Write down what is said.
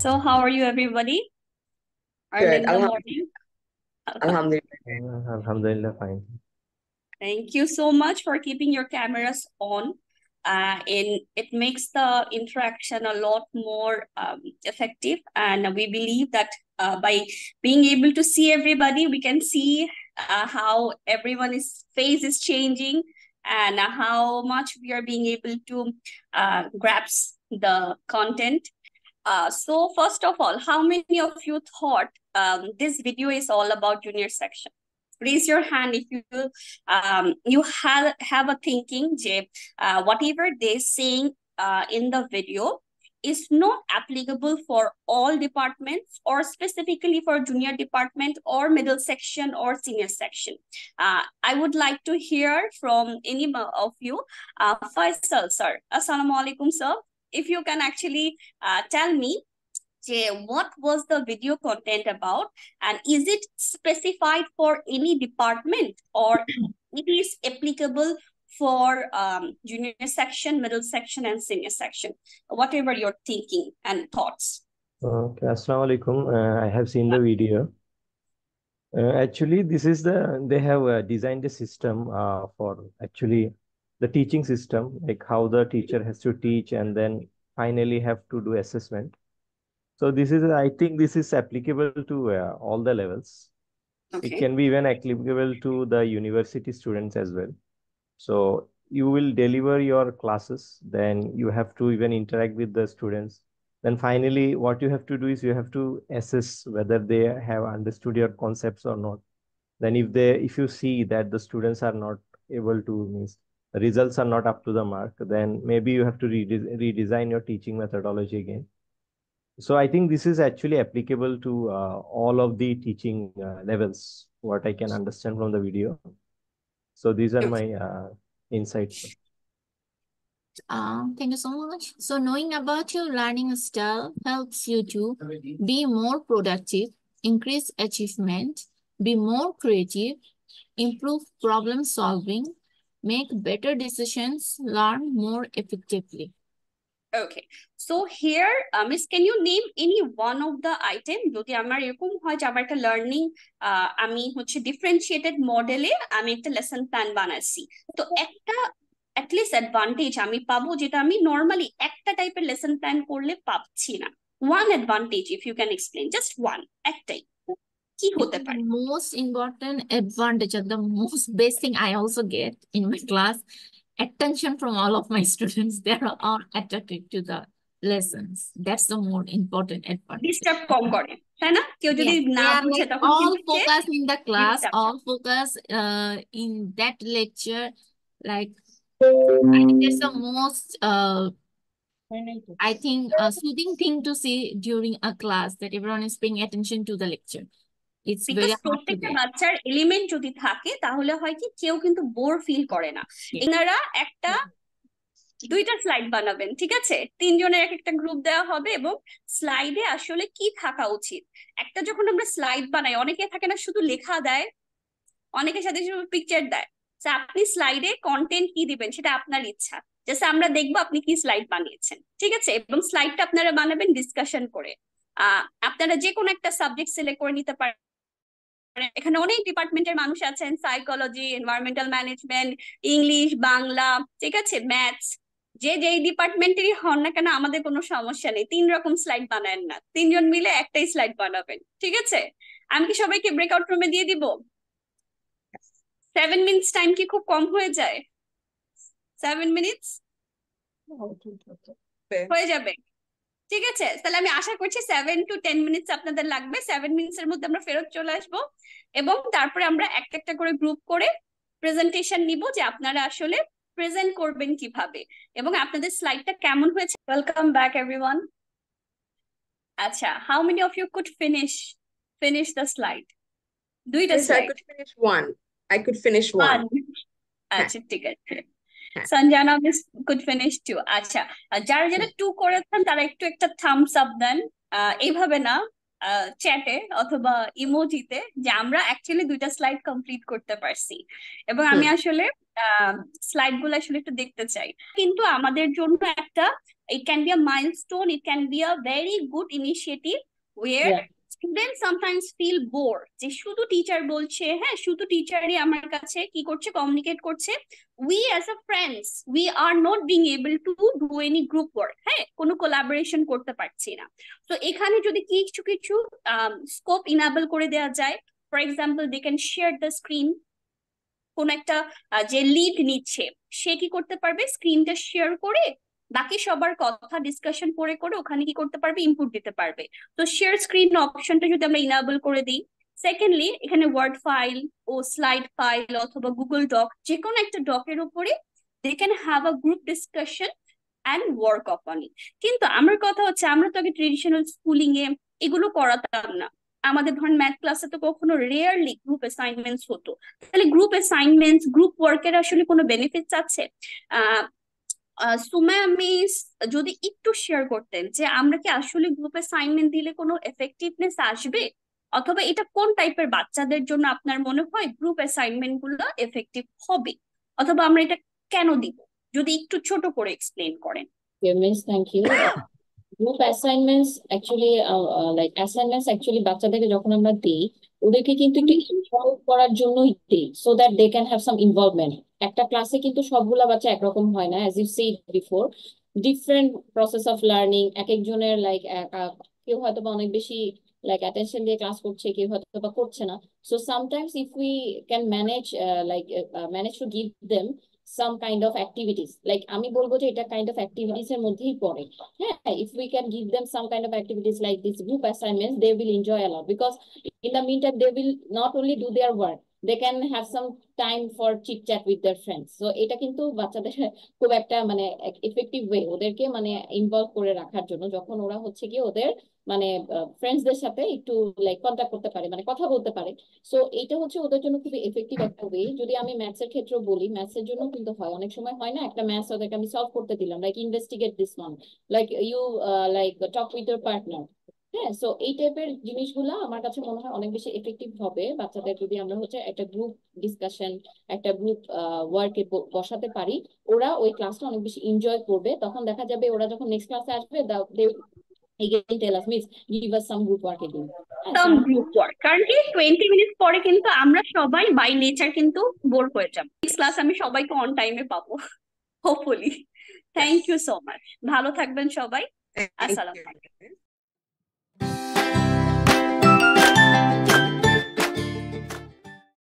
So how are you, everybody? Early Good. in the morning. Alhamdulillah. Alhamdulillah, fine. Thank you so much for keeping your cameras on. And it makes the interaction a lot more effective. And we believe that by being able to see everybody, we can see how everyone's face is changing and how much we are being able to grasp the content. So first of all, how many of you thought this video is all about junior section? Raise your hand if you have a thinking whatever they're saying in the video is not applicable for all departments or specifically for junior department or middle section or senior section. I would like to hear from any of you. Faisal sir, Assalamu alaikum sir. If you can actually tell me what was the video content about, and is it specified for any department or it is applicable for junior section, middle section, and senior section? Whatever you're thinking and thoughts. Okay, Assalamu alaikum. I have seen the video. Actually, they have designed a system for actually the teaching system, like how the teacher has to teach and then finally have to do assessment. So I think this is applicable to all the levels. Okay. It can be even applicable to the university students as well. So you will deliver your classes, then you have to even interact with the students. Then finally, what you have to do is you have to assess whether they have understood your concepts or not. Then if you see that the students are not able to, means the results are not up to the mark, then maybe you have to redesign your teaching methodology again. So I think this is actually applicable to all of the teaching levels, what I can understand from the video. So these are my insights. Thank you so much. So knowing about your learning style helps you to be more productive, increase achievement, be more creative, improve problem solving, make better decisions, learn more effectively. Okay, so here, Miss, can you name any one of the item? যদি আমার এরকম হয় যে আমার একটা learning আমি হচ্ছে differentiated মডেলে আমি একটা লেসন প্ল্যান বানাচ্ছি, তো একটা অ্যাটলিস্ট অ্যাডভান্টেজ আমি পাবো যেটা আমি নর্মালি একটা টাইপের লেসন প্ল্যান করলে পাচ্ছি না। One advantage if you can explain, just one, একটাই, কি হতে পারে? Most important advantage and the most best thing I also get in my class, attention from all of my students. They are all attracted to the lessons. That's the more important advantage. Disturb কম করে, তাই না? কেউ যদি Yes, না they are বুঝে like তখন all কিন্তু focus in the class, disturb. all focus in that lecture. Like I think that's the most I think soothing thing to see during a class, that everyone is paying attention to the lecture. It's very because hard to প্রত্যেকটা get. বাচ্চার element যদি থাকে তাহলে হয় কি কেউ কিন্তু bore feel করে না। এনারা একটা দুইটা স্লাইড বানাবেন, ঠিক আছে? তিনজনের এক একটা গ্রুপ দেওয়া হবে এবং স্লাইডে আসলে কি থাকা উচিত। একটা যখন আমরা স্লাইড বানাই, অনেকে থাকে না শুধু লেখা দেয়, অনেকের সাথে শুধু পিকচার দেয়। আপনি স্লাইডে কন্টেন্ট কি দিবেন সেটা আপনার ইচ্ছা, জাস্ট আমরা দেখবো আপনি কি স্লাইড বানিয়েছেন, ঠিক আছে? এবং স্লাইডটা আপনারা বানাবেন ডিসকাশন করে। আপনারা যে কোনো একটা সাবজেক্ট সিলেক্ট করে নিতে পারেন। এখানে অনেক ডিপার্টমেন্টের মানুষ আছেন, psychology, environmental management, English, Bangla, ঠিক আছে, ম্যাথস, যেই ডিপার্টমেন্টেরই হন না কেন আমাদের কোনো সমস্যা নেই। 3 রকম স্লাইড বানায়েন না, 3 জন মিলে একটাই স্লাইড বানাবেন, ঠিক আছে? আমি কি সবাইকে ব্রেকআউট রুমে দিয়ে দিব? 7 মিনিটস টাইম কি খুব কম হয়ে যায়? 7 মিনিটস হয়ে যাবে, ঠিক আছে? তাহলে আমি আশা করছি 7 to 10 মিনিটস আপনাদের লাগবে। 7 মিনিটস এর মধ্যে আমরা ফেরত চলে আসবো এবং তারপরে আমরা একটা করে গ্রুপ করে প্রেজেন্টেশন নিব যে আপনারা আসলে প্রেজেন্ট করবেন কিভাবে এবং আপনাদের স্লাইডটা কেমন হয়েছে। Welcome back everyone. আচ্ছা, how many of you could finish the slide? দুইটা slide. I could finish one. আচ্ছা, ঠিক আছে। Sanjana miss could finish 2। আচ্ছা, যারা 2 করেছেন তারা একটু একটা থামস আপ দেন, এইভাবে না, চ্যাটে অথবা ইমোজিতে, যে আমরা অ্যাকচুয়ালি 2টা স্লাইড কমপ্লিট করতে পারছি। এবং আমি আসলে স্লাইড গুলো আসলে একটু দেখতে চাই। কিন্তু আমাদের জন্য একটা, it can be a milestone, it can be a very good initiative where student sometimes feel bore, যে শুধু টিচার বলছে, হ্যাঁ শুধু টিচারই আমার কাছে কি করছে, কমিউনিকেট করছে। We as a friends we are not being able to do any group work, হ্যাঁ কোনো কোলাবোরেশন করতে পারছি না। তো এখানে যদি কিছু কিছু স্কোপ ইনাবল করে দেওয়া যায়, for example they can share the screen. কোন একটা যে লিড নিচ্ছে সে কি করতে পারবে, স্ক্রিনটা শেয়ার করে বাকি সবার কথা ডিসকাশন করে করে ওখানে কি করতে পারবে, ইনপুট দিতে পারবে। তো শেয়ার স্ক্রিন অপশনটা যদি আমরা ইনাবল করে দিই। সেকেন্ডলি এখানে ওয়ার্ড ফাইল ও স্লাইড ফাইল অথবা গুগল ডক, যে কোনো একটা ডকের উপরে they can have a group discussion and work of on it. কিন্তু আমার কথা হচ্ছে, আমরা তো আগে ট্রেডিশনাল স্কুলিং এ এগুলো করাতাম না। আমাদের ধরেন ম্যাথ ক্লাসে তো কখনো রেয়ারলি গ্রুপ অ্যাসাইনমেন্টস হতো। তাহলে গ্রুপ অ্যাসাইনমেন্টস, গ্রুপ ওয়ার্কের আসলে কোনো বেনিফিটস আছে? সুমা মিস যদি একটু শেয়ার করতেন যে আমরা কি আসলে গ্রুপ অ্যাসাইনমেন্ট দিলে কোনো এফেক্টিভনেস আসবে, অথবা এটা কোন টাইপের বাচ্চাদের জন্য আপনার মনে হয় গ্রুপ অ্যাসাইনমেন্ট গুলো এফেক্টিভ হবে, অথবা আমরা এটা কেন দিব, যদি একটু ছোট করে এক্সপ্লেন করেন। Miss, thank you. Group assignments actually like assignments actually বাচ্চাদেরকে যখন আমরা দিই ওদেরকে কিন্তু একটু ইনভলভ করার জন্যই দিই, so that they can have some involvement. একটা ক্লাসে কিন্তু সবগুলা বাচ্চা একরকম হয় না, as you said before, different process of learning, এক একজনের লাইক কেউ হয়তো বা অনেক বেশি like attention দিয়ে ক্লাস করছে, কেউ হয়তো বা করছে না। So sometimes if we can manage to give them some kind of activities, like আমি বলবো যে এটা kind of activities এর মধ্যেই পড়ে। Yeah, if we can give them some kind of activities like this group assignments, they will enjoy a lot, because in the meantime they will not only do their work, they can have some time for chit chat with their friends. So এটা কিন্তু বাচ্চাদের খুব একটা মানে effective way ওদেরকে মানে involve করে রাখার জন্য, যখন ওরা হচ্ছে কি ওদের মানে ফ্রেন্ডসদের সাথে একটু লাইক কন্ট্যাক্ট করতে পারে, মানে কথা বলতে পারে। সো এইটা হচ্ছে ওদের জন্য খুবই এফেক্টিভ একটা ওয়ে। যদি আমি ম্যাথসের ক্ষেত্রে বলি, ম্যাথসের জন্য কিন্তু হয় অনেক সময় হয় না, একটা ম্যাথস ওদেরকে আমি সলভ করতে দিলাম, like investigate this one, like you like talk with your partner. হ্যাঁ, সো এই টাইপের জিনিসগুলো আমার কাছে মনে হয় অনেক বেশি এফেক্টিভ হবে বাচ্চাদের যদি আমরা হচ্ছে একটা গ্রুপ ডিসকাশন, একটা গ্রুপ ওয়ার্কে বসাতে পারি। ওরা ওই ক্লাসটা অনেক বেশি এনজয় করবে। তখন দেখা যাবে ওরা যখন নেক্সট ক্লাসে আসবে, again tell us, miss, give us some group work again. সাম গ্রুপ ওয়ার্ক, কারণ কি 20 মিনিট পরে কিন্তু আমরা সবাই বাই নেচার কিন্তু বোর হয়ে যাব। নেক্সট ক্লাস আমি সবাইকে অন টাইমে পাবো hopefully. Thank you so much, ভালো থাকবেন সবাই। Thank আসসালামু you. আলাইকুম।